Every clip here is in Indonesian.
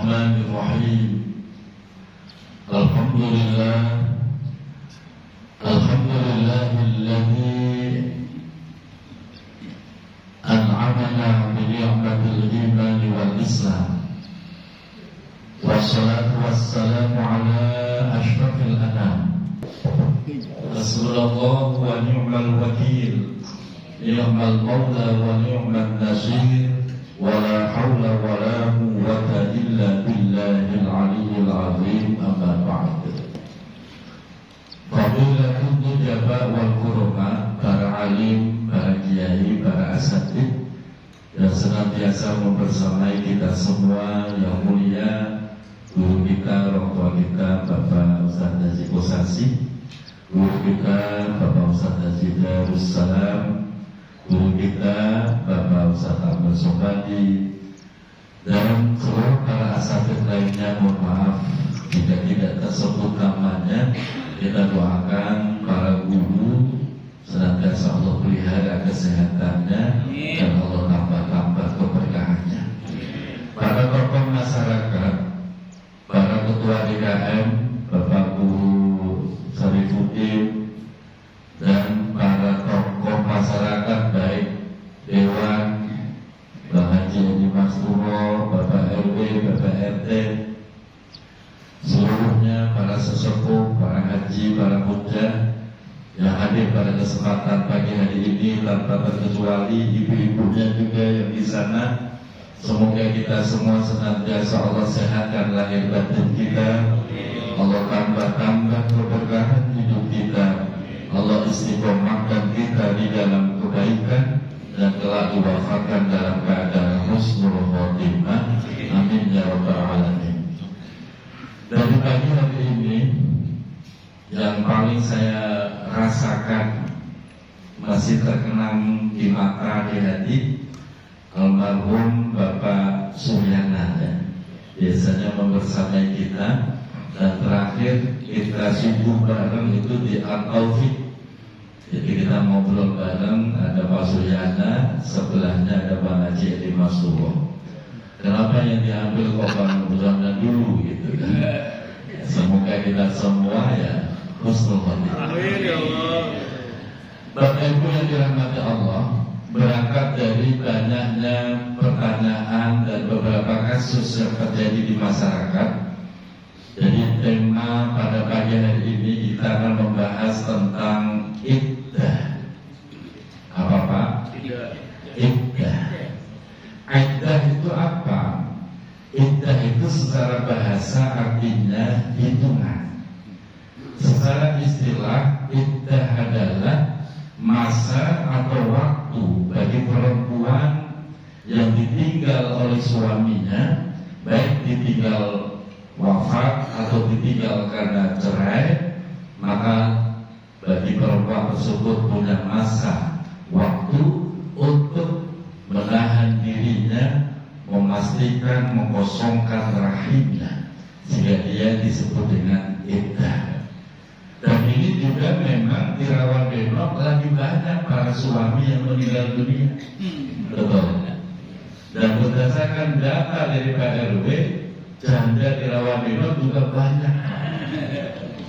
Bismillahirrahmanirrahim. Alhamdulillahilladzi an'amana bi ni'matil iman wal Islam. Wassalatu wassalamu ala asyrafil anam. Hasbunallahu wa ni'mal wakil. Ni'mal maula wa ni'man nasir. Wala hawla wala quwwata illa billahil aliyyil azim. Amma ba'd. Fadilatul nujaba wal kurama, para alim, para kiai, para asatid yang senantiasa membersamai kita semua yang mulia, guru kita, orang tua kita, Bapak Ustaz Haji Kosasi, guru kita, Bapak Ustaz Haji Darussalam, guru kita, Bapak Ustaz Ahmad Sobadi, dan seluruh para asatid lainnya. Mohon maaf jika tidak tersebut namanya. Kita doakan para guru senantiasa Allah pelihara kesehatannya dan Allah tambah-tambah keberkahannya. Para tokoh masyarakat, para ketua DKM, Bapak Guru Sarifuddin, dan para tokoh masyarakat baik Dewan, Bang Haji Edi Masturo, Bapak RW, Bapak RT, seluruhnya para sesepuh, para haji, para muda yang hadir pada kesempatan pagi hari ini, tanpa terkecuali ibu-ibunya juga yang di sana. Semoga kita semua senantiasa Allah sehatkan lahir batin kita, Allah tambah-tambah keberkahan hidup kita, Allah istiqomahkan kita di dalam kebaikan, dan kelak diwafatkan dalam keadaan husnul khotimah. Amin ya rabbal alamin. Dari pagi hari ini yang paling saya rasakan masih terkenang di mata, di hati, almarhum Bapak Suryana ya. Biasanya membersamai kita, dan terakhir kita subuh bareng itu di Al-Taufik. Jadi kita ngobrol bareng, ada Pak Suryana, sebelahnya ada Bang Haji Edi Masturo. Kenapa yang diambil kok Bang Suryana dulu gitu kan? Semoga kita semua ya husnul khotimah. Amin ya Allah. Bapak Ibu yang dirahmati Allah, berangkat dari banyaknya pertanyaan dan beberapa kasus yang terjadi di masyarakat, jadi tema pada pagi hari ini kita akan membahas tentang iddah. Apa Pak? Iddah. Iddah itu apa? Iddah itu secara bahasa artinya hitungan. Secara istilah, iddah adalah masa atau waktu bagi perempuan yang ditinggal oleh suaminya, baik ditinggal wafat atau ditinggal karena cerai, maka bagi perempuan tersebut punya masa waktu untuk menahan dirinya, memastikan mengkosongkan rahimnya, sehingga dia disebut dengan iddah. Dan ini juga memang di Rawabenok lagi banyak para suami yang meninggal dunia. Betul. Dan berdasarkan data dari Pak RW, janda di Rawabenok juga banyak.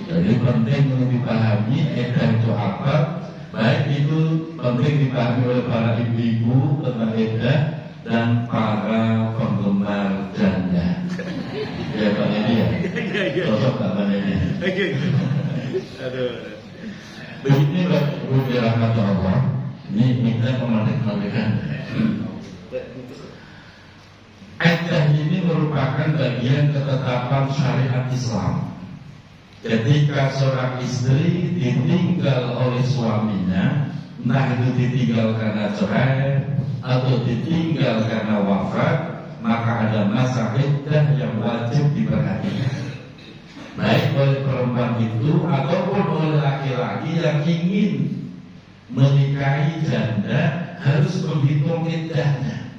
Jadi penting untuk dipahami iddah itu apa. Baik itu penting dipahami oleh para ibu-ibu tentang iddah dan para penggemar janda. Ya Pak Edi ya? Cocok Pak Edi? Aduh. Begini Bapak Ibu dirahmati Allah, ini kita memetik-metikan. Iddah ini merupakan bagian ketetapan syariat Islam. Ketika seorang istri ditinggal oleh suaminya, entah itu ditinggal karena cerai atau ditinggal karena wafat, maka ada masa iddah yang wajib diperhatikan, baik oleh perempuan itu ataupun oleh laki-laki yang ingin menikahi janda, harus menghitung iddahnya.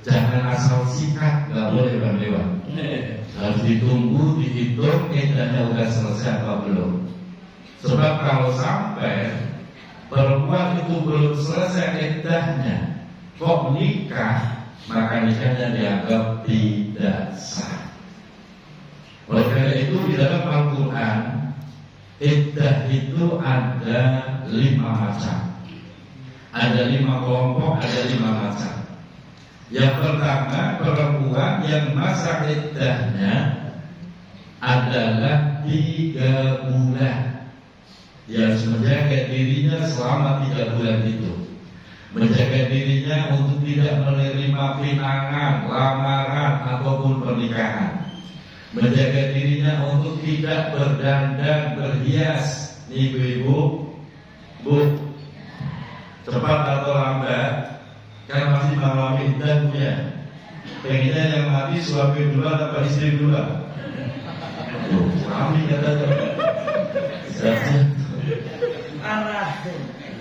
Jangan asal sikat, nggak boleh Bang Dewan. Harus ditunggu, dihitung iddahnya udah selesai apa belum. Sebab kalau sampai perempuan itu belum selesai iddahnya kok nikah, maka nikahnya dianggap tidak sah. Oleh karena itu di dalam Al-Quran iddah itu ada 5 macam, ada 5 kelompok, ada 5 macam. Yang pertama, perempuan yang masa iddahnya adalah 3 bulan. Dia harus menjaga dirinya selama 3 bulan itu, menjaga dirinya untuk tidak menerima pinangan, lamaran ataupun pernikahan, menjaga dirinya untuk tidak berdandan, berhias. Nih ibu-ibu, bu, cepat atau lambat, kan masih malam iddah bu ya. Pengennya yang mati suami duluan atau istri duluan? Suami katanya.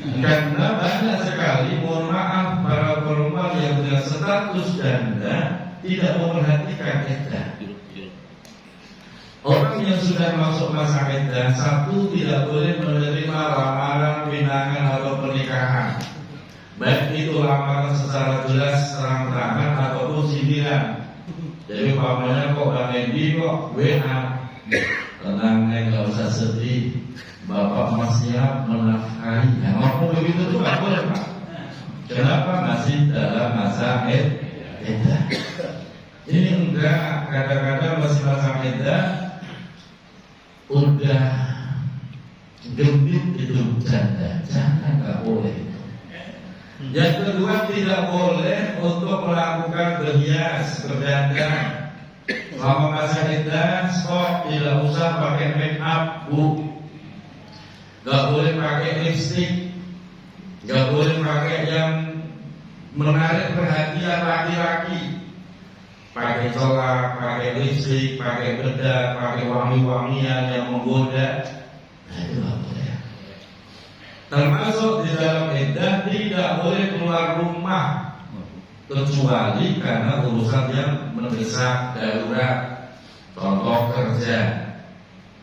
Karena banyak sekali, mohon maaf, para perempuan yang dengan status janda tidak memperhatikan iddah. Orang yang sudah masuk masa iddah, 1, tidak boleh menerima lamaran, pinangan atau pernikahan, baik itu lamaran secara jelas, terang-terangan ataupun sindiran. Jadi umpamanya kok Bang Endi kok WA, tenang nggak usah sedih, Bapak masih siap menafkahi. Yang ngomong begitu tuh nggak boleh Pak. Kenapa? Masih dalam masa iddah. Ini enggak, kadang-kadang masih masa iddah udah gendut itu janda, jangan, nggak boleh itu. Yang kedua, tidak boleh untuk melakukan berhias, berdandan. Selama masa iddah, stop, tidak usah pakai make up bu. Gak boleh pakai lipstick, gak boleh pakai yang menarik perhatian laki-laki. Pakai celak, pakai lipstick, pakai bedak, pakai wangi-wangian yang menggoda. Nah itu gak boleh. Termasuk di dalam iddah tidak boleh keluar rumah kecuali karena urusan yang mendesak, darurat, contoh kerja.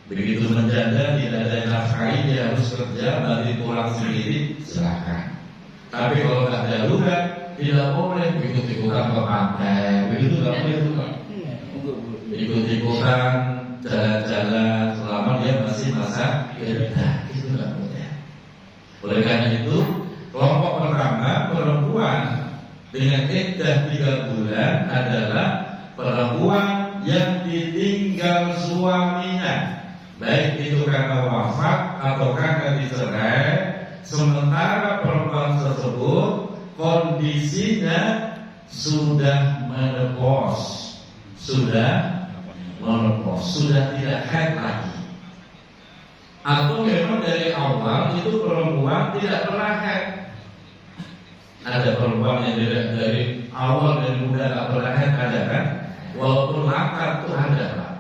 Begitu menjanda tidak ada yang nafkahi, dia harus kerja, nanti pulang sendiri, silakan. Tapi kalau nggak darurat, tidak boleh ikut-ikutan ke pantai, begitu nggak boleh juga. Ikut-ikutan jalan-jalan selama dia masih masa iddah, itu nggak boleh. Oleh karena itu, kelompok pertama perempuan dengan iddah 3 bulan adalah perempuan yang ditinggal suaminya, baik itu karena wafat atau karena dicerai, sementara perempuan tersebut kondisinya sudah menopause, sudah tidak haid lagi, atau memang dari awal itu perempuan tidak pernah haid. Ada perempuan yang dari awal, dari muda tidak pernah haid, ada kan? Walaupun lakar itu ada Pak.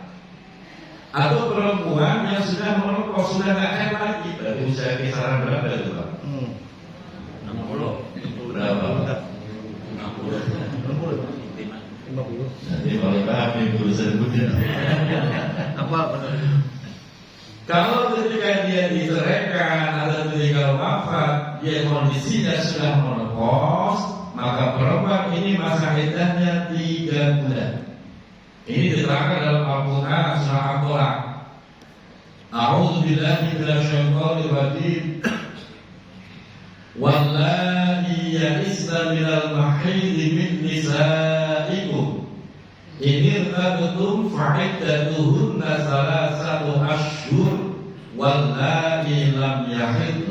Atau perempuan yang sudah menopause, sudah tidak haid lagi. Berarti usia kisaran berapa itu Pak? 60. Berapa? 50. Jadi kalau paham ibu sebutnya. Apa benar? Kalau ketika dia diceraikan atau ketika wafat, dia kondisinya sudah menopause, maka perempuan ini masa iddahnya 3 bulan. Ini diterangkan dalam Al-Quran surah Al-Talaq. A'udzubillahi minasyaitonir rajim. Wallahi ya'isna minal mahidi min nisaikum in irtabtum fa'iddatuhunna 3 ashhur wallahi lam yahid.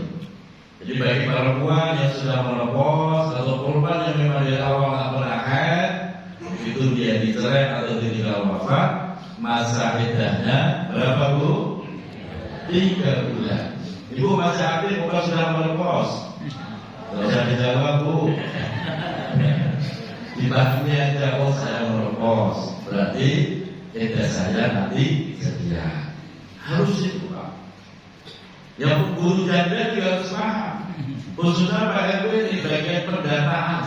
Jadi bagi perempuan yang sudah menopause atau perempuan yang memang dari awal tak pernah haid, itu dia dicerai atau ditinggal wafat, masa iddahnya berapa Bu? 3 bulan. Ibu masih aktif bukan sudah menopause? Tidak usah dijawab Bu. Dibahasnya aja, oh saya menopause, berarti iddah saya nanti sekian. Harus itu Pak. Yang guru janda juga harus paham, khususnya Pak RW di bagian pendataan.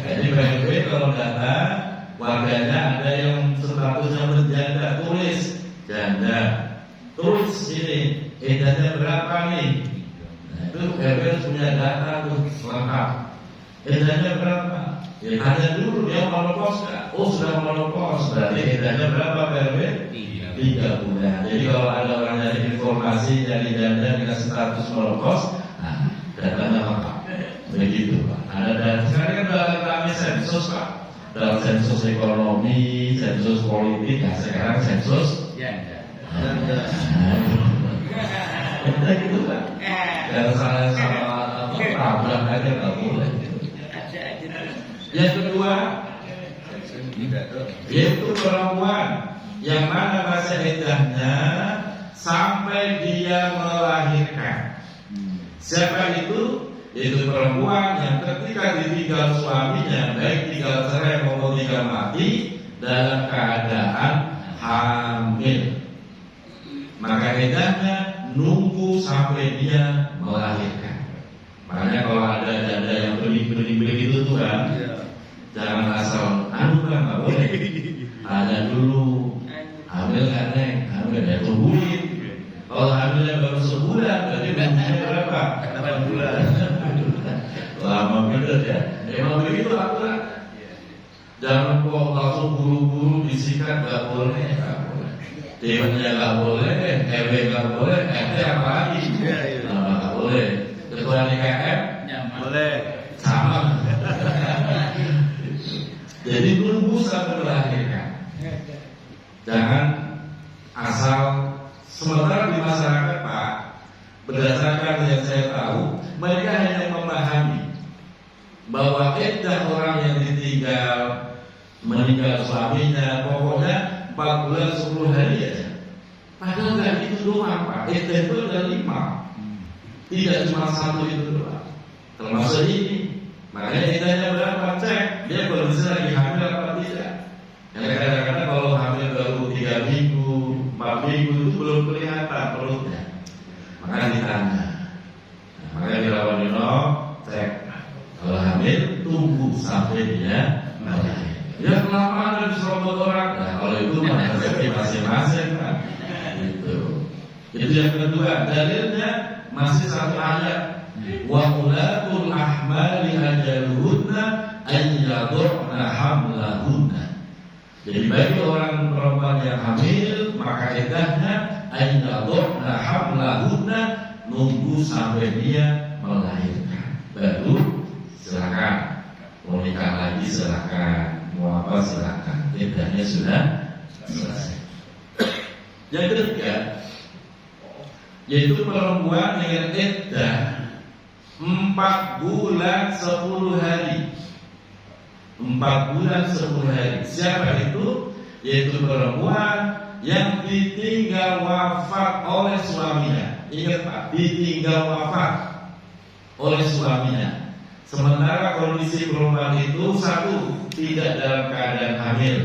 Jadi Pak RW kalau data warganya ada yang statusnya menjanda, tulis janda, tulis ini iddahnya berapa nih. Nah, itu RW harus punya data tuh lengkap. Iddahnya berapa? Ya tanya dulu dia menopause nggak? Oh sudah menopause, berarti iddahnya berapa PRW? 3 bulan. Jadi kalau ada orang nyari informasi dari janda dengan status menopause, nah datanya lengkap. Begitu Pak. Ada data. Sekarang kan dalam sensus Pak. Dalam sensus ekonomi, sensus politik, nah sekarang sensus kita gitu Pak. Kalau salah sama tabrak aja nggak boleh. Yang kedua, yaitu perempuan yang mana masa iddahnya sampai dia melahirkan. Siapa itu? Yaitu perempuan yang ketika ditinggal suaminya, baik tinggal cerai maupun tinggal mati, dalam keadaan hamil, maka iddahnya nunggu sampai dia melahirkan. Makanya kalau ada janda yang bening-bening begitu tuh kan, jangan asal kan nggak boleh. Ada dulu hamil kan neng, hamil ya tungguin. Kalau hamilnya baru sebulan, berarti nunggunya berapa? 8 bulan. Lama bener ya. Emang begitu aturan. Jangan kok langsung buru-buru disikat, nggak boleh. Dewannya nggak boleh, RW nggak boleh, RT apa lagi? Nggak boleh. Ketua DKM boleh. Sama. Jadi tunggu sampai melahirkan. Jangan asal. Sementara di masyarakat Pak, berdasarkan yang saya tahu, mereka hanya memahami bahwa iddah orang yang ditinggal meninggal suaminya pokoknya 4 bulan 10 hari aja. Padahal nggak itu doang Pak. Iddah itu ada 5. Tidak cuma 1 itu doang. Termasuk ini. Makanya iddahnya berapa? Cek dia kondisi lagi hamil apa tidak. Yang kadang-kadang kalau hamil baru 3 minggu, 4 minggu itu belum kelihatan perutnya. Maka ditanya. Maka dilawan cek. Kalau hamil tunggu sampai dia melahirkan. Ya kelamaan dan diserobot orang. Nah kalau itu rezeki masing-masing kan. Itu yang kedua. Dalilnya masih 1 ayat. Wa ulatul ahmali ajaluhunna an yadurna hamlahunna. Jadi bagi orang perempuan yang hamil, maka iddahnya an yadurna hamlahunna, nunggu sampai dia melahirkan. Baru silakan. Mau nikah lagi silakan, mau apa silakan. Iddahnya sudah selesai. Yang ketiga, yaitu perempuan dengan iddah 4 bulan 10 hari. 4 bulan 10 hari. Siapa itu? Yaitu perempuan yang ditinggal wafat oleh suaminya. Ingat Pak, ditinggal wafat oleh suaminya. Sementara kondisi perempuan itu 1, tidak dalam keadaan hamil,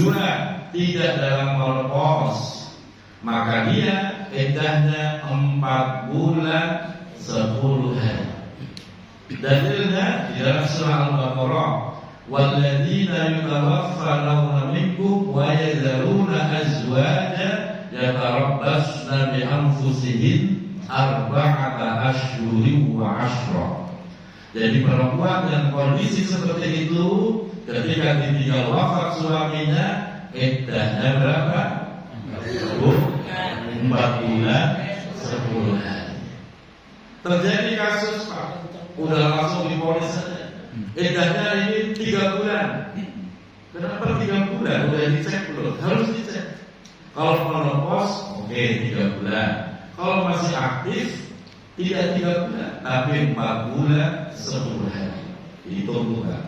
2, tidak dalam menopause. Maka dia iddahnya 4 bulan 10 hari. Dalilnya di dalam surah Al-Baqarah, walladzina yatawaffawna minkum wa yadharuna azwaja yatarabbasna bi anfusihin arba'ata asyhurin wa 'ashra. Jadi perempuan yang kondisi seperti itu ketika ditinggal wafat suaminya, iddahnya berapa? 4 bulan 10 hari. Terjadi kasus Pak, udah langsung diponis saja. Iddahnya ini 3 bulan. Kenapa 3 bulan? Udah dicek belum? Harus dicek. Kalau menopause, oke 3 bulan. Kalau masih aktif, tidak 3 bulan, tapi 4 bulan 10 hari. Ditunggu Pak.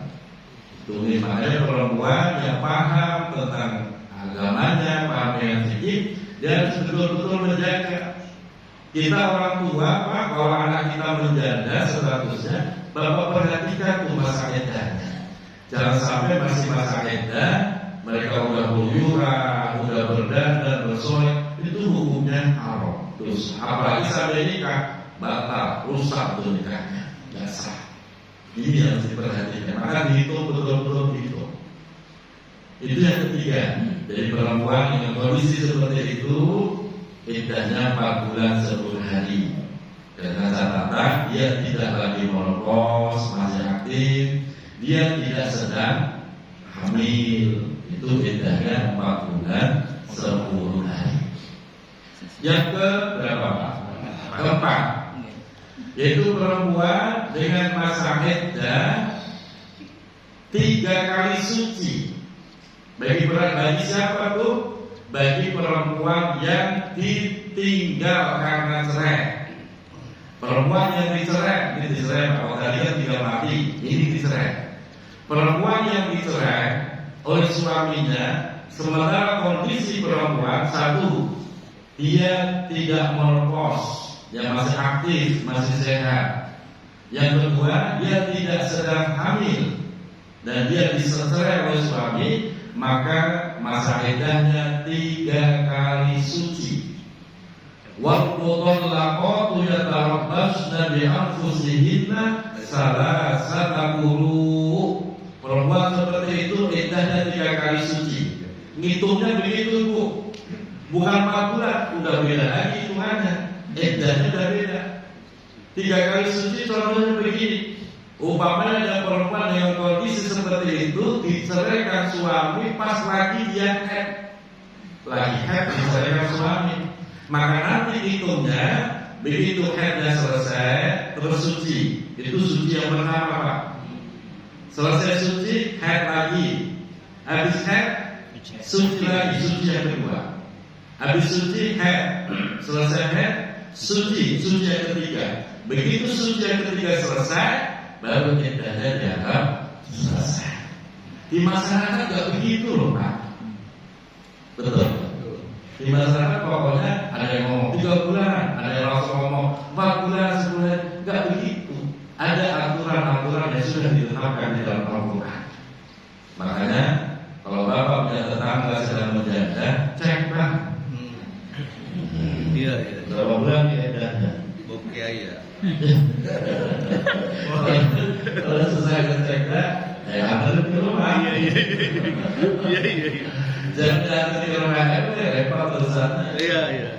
Tunggu. Makanya perempuan yang paham tentang agamanya, paham dengan fikih, dia harus betul-betul menjaga. Kita orang tua Pak, kalau anak kita menjanda statusnya, Bapak perhatikan tuh masa iddahnya. Jangan sampai masih masa iddah, mereka udah keluyuran, udah berdandan, bersolek, itu hukumnya haram. Terus apalagi sampai nikah, batal, rusak tuh nikahnya, nggak sah. Ini yang harus diperhatikan. Maka dihitung betul-betul dihitung. Itu yang ketiga. Jadi perempuan yang kondisi seperti itu, iddahnya 4 bulan 10 hari. Dengan catatan dia tidak lagi menopause, masih aktif, dia tidak sedang hamil, itu iddahnya 4 bulan 10 hari. Yang ke berapa Pak? Keempat, yaitu perempuan dengan masa iddah 3 kali suci. Bagi siapa tuh? Bagi perempuan yang ditinggal karena cerai. Perempuan yang dicerai, ini dicerai, kalau tadi kan tinggal mati, ini dicerai. Perempuan yang dicerai oleh suaminya, sementara kondisi perempuan, satu, dia tidak menopause, yang masih aktif, masih sehat. Yang kedua, dia tidak sedang hamil dan dia dicerai oleh suami, maka masa iddahnya 3 kali suci. Wal mutallaqatu yatarabbasna bi anfusihinna salasata quru. Perempuan seperti itu iddahnya 3 kali suci. Ngitungnya begitu Bu, bukan 4 bulan, udah beda lagi hitungannya. Iddahnya udah beda. 3 kali suci contohnya begini. Umpamanya ada perempuan dengan kondisi seperti itu diceraikan suami pas lagi dia haid, diceraikan suami. Maka nanti hitungnya begitu haidnya selesai terus suci. Itu suci yang pertama Pak. Selesai suci haid lagi. Habis haid suci lagi, suci yang kedua. Habis suci haid, selesai haid suci yang ketiga. Begitu suci yang ketiga selesai, baru iddahnya dianggap selesai. Di masyarakat gak begitu loh Pak. Betul. Di masyarakat pokoknya ada yang ngomong 3 bulan, ada yang langsung ngomong 4 bulan, sebulan. Gak begitu. Ada aturan-aturan yang sudah ditetapkan di dalam Al-Quran. Makanya kalau Bapak punya tetangga sedang menjanda, cek Pak. Iya. Berapa bulan iddahnya? Oke ya. Kalau selesai ngecek antar ke rumah. Iya. Jangan antar ke rumah repot urusannya. Iya.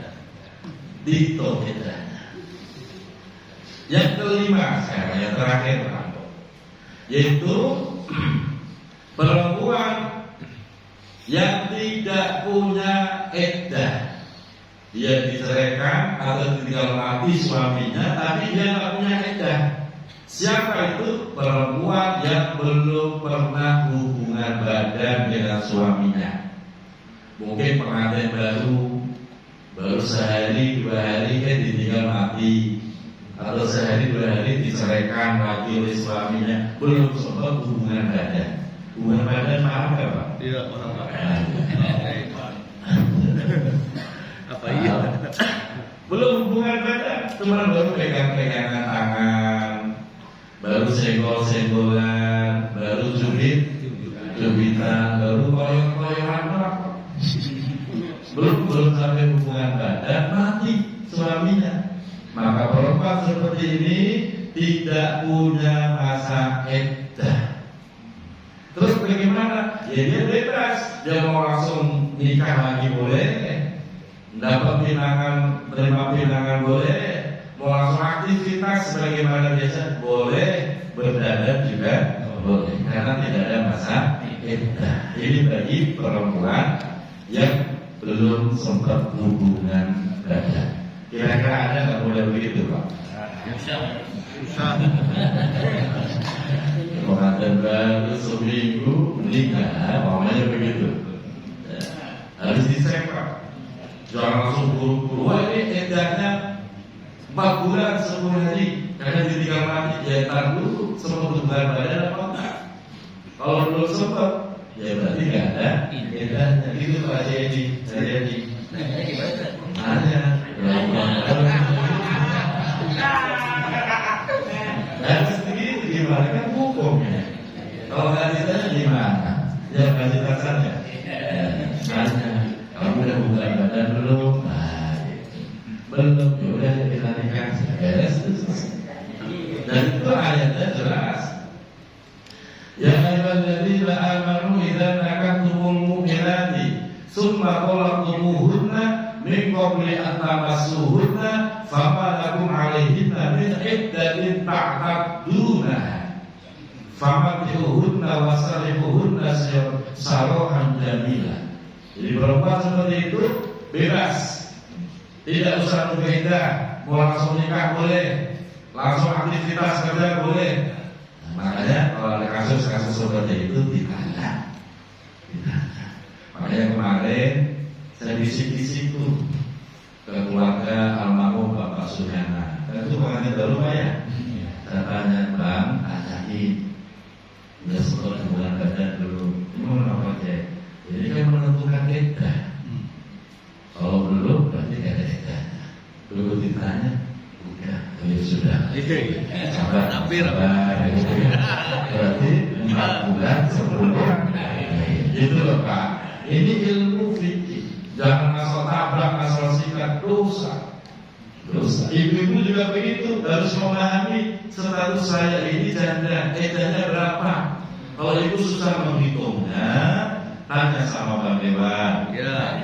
Dito kita. Yang kelima sekarang, yang terakhir yaitu perempuan yang tidak punya iddah. Dia diceraikan atau ditinggal mati suaminya, tapi dia nggak punya iddah. Siapa itu? Perempuan yang belum pernah hubungan badan dengan suaminya. Mungkin pengantin baru sehari 2 hari ditinggal mati, atau sehari 2 hari diceraikan lagi oleh suaminya, belum sempat hubungan badan. Hubungan badan maaf nggak Pak? Tidak orang makan. Apa iya? Belum hubungan badan, cuma baru pegang-pegangan tangan, baru senggol-senggolan, baru jubitan, baru koyok-koyokan belum sampai hubungan badan, mati suaminya. Maka perempuan seperti ini tidak punya masa iddah. Terus bagaimana? Ya dia bebas, dia mau langsung nikah lagi boleh, dapat terima pinangan boleh, mau langsung aktivitas sebagaimana biasa boleh, berdandan juga boleh, karena tidak ada masa iddah. Ini bagi perempuan yang belum sempat hubungan badan. Kira-kira ada nggak boleh begitu Pak? Susah. Pengantin baru seminggu menikah, maunya begitu. Harus dicek Pak. Jangan langsung buru-buru. Wah ini iddahnya 4 bulan 10 hari, karena ditinggal mati. Ya ntar dulu sempat hubungan badan apa enggak? Kalau belum sempat, ya berarti nggak ada iddahnya. Itu Pak Jadi. Hanya harus begitu gimana kan hukumnya? Kalau nggak ditanya gimana? Ya nggak ditanya. Hanya kamu udah hubungan badan belum? Belum. Ya udah kita nikah. Dan itu ayatnya jelas. Ya ayyuhalladzina amanu idza nakahtumul mu'minati summa talaqtumuhunna min qabli an tamassuhunna fama lakum 'alaihinna min iddatin ta'tadduna famatiuhunna wasarihuhunna sarahan jamila. Jadi perempuan seperti itu bebas, tidak usah berbeda, mau langsung nikah boleh, langsung aktivitas kerja boleh. Makanya kalau ada kasus-kasus seperti itu ditanya. Makanya kemarin saya bisik-bisik tuh ke keluarga almarhum Bapak Suryana. Dan itu pengantin baru Pak ya. Saya tanya, Bang, tanyain udah sekolah bulan badan dulu. Ini mau apa aja? Jadi kan menentukan kita. Kalau belum berarti gak ada edanya. Dulu ditanya, udah, ya sudah. Sabar, berarti 4 bulan sebelum. Itu loh Pak. Ini ilmu fikih. Jangan asal tabrak, asal sikat, dosa. Ibu-ibu juga begitu, harus memahami status saya ini janda, edanya berapa. Kalau ibu susah menghitungnya, tanya sama Bang Dewan. Ya.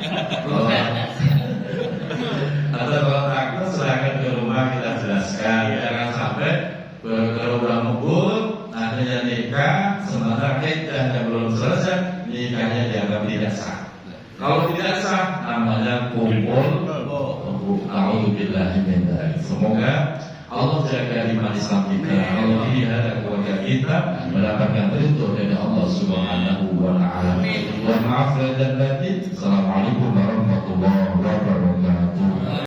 Atau kalau takut serahkan ke rumah kita jelaskan. Jangan sampai kalau udah mubur, akhirnya nikah, sementara iddah belum selesai, nikahnya dianggap tidak sah. Kalau tidak sah, namanya kumpul. A'udzubillahi min dzalik. Semoga Allah jaga iman Islam kita, Allah pelihara keluarga kita, mendapatkan ridho dari Allah Subhanahu wa taala. Wa maaf dan batin. Assalamualaikum warahmatullahi wabarakatuh.